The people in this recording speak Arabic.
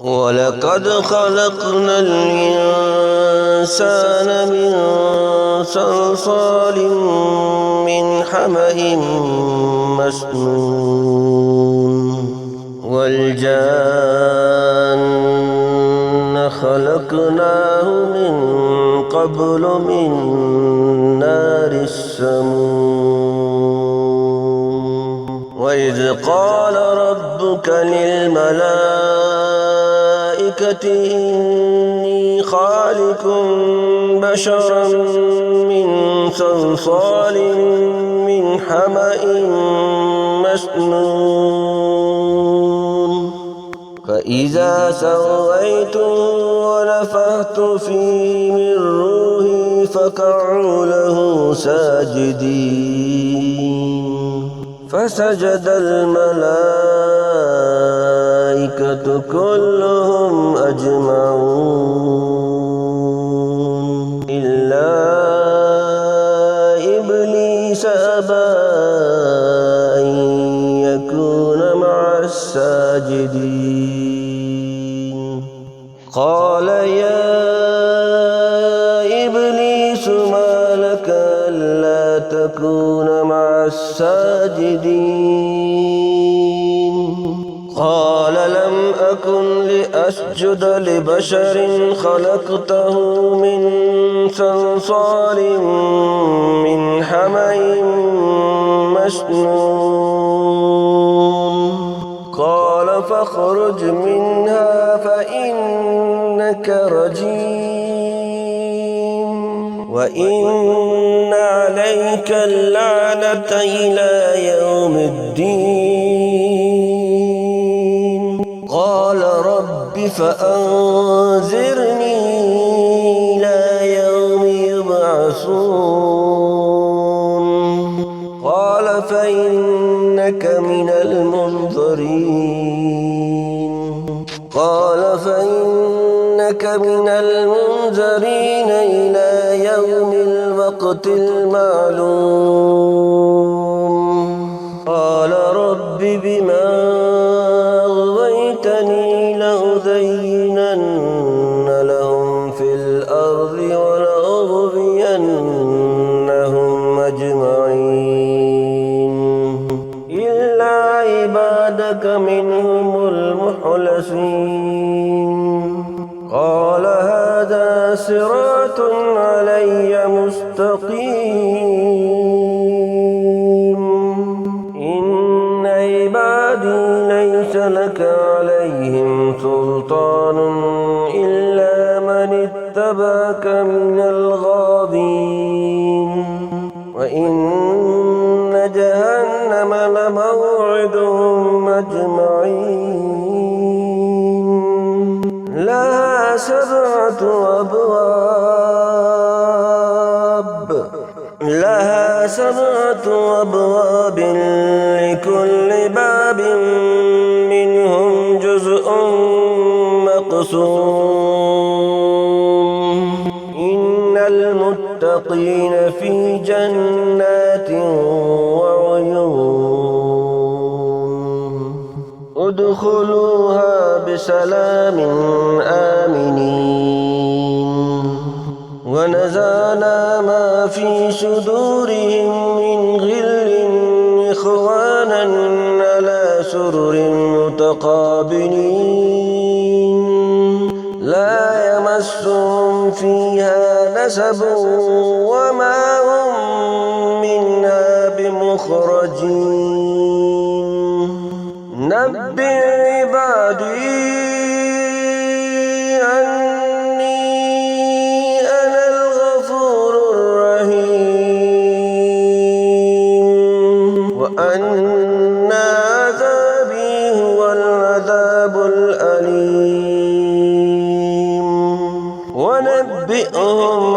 ولقد خلقنا الإنسان من صلصال من حمإ مسنون والجان خلقناه من قبل من نار السموم وإذ قال ربك للملائكة إني خالق بشرا من صلصال من حمإ مسنون فإذا سويته ونفخت فيه من روحي فقعوا له ساجدين فسجد الملائكة كلهم أجمعون إلا إبليس أبى أن يكون مع الساجدين قال يا إبليس ما لك ألا تكون مع الساجدين قال لم أكن لأسجد لبشر خلقته من صلصال من حمإ مسنون قال فاخرج منها فإنك رجيم وإن عليك اللعنة إلى يوم الدين قال رب فأنذرني إلى يوم يبعثون قال فإنك من المنذرين إلى يوم الوقت المعلوم قال رب بما أغويتني لأزينن لهم في الأرض ولأغوينهم أجمعين إلا عبادك منهم المخلصين قال هذا صراط علي مستقيم إن عبادي ليس لك عليهم سلطان إلا من اتبعك من الغاوين وإن جهنم لموعدهم أجمعين لها سبعة أبواب لكل باب منهم جزء مقسوم إن المتقين في جنات وعيون ادخلوها بسلام آمنين ونزعنا ما في صدورهم من غل إخوانا على سرر متقابلين لا يمسهم فيها نسب وما هم منها بمخرجين نبئ عبادي أني أنا الغفور الرحيم وأن عذابي هو العذاب الأليم ونبئهم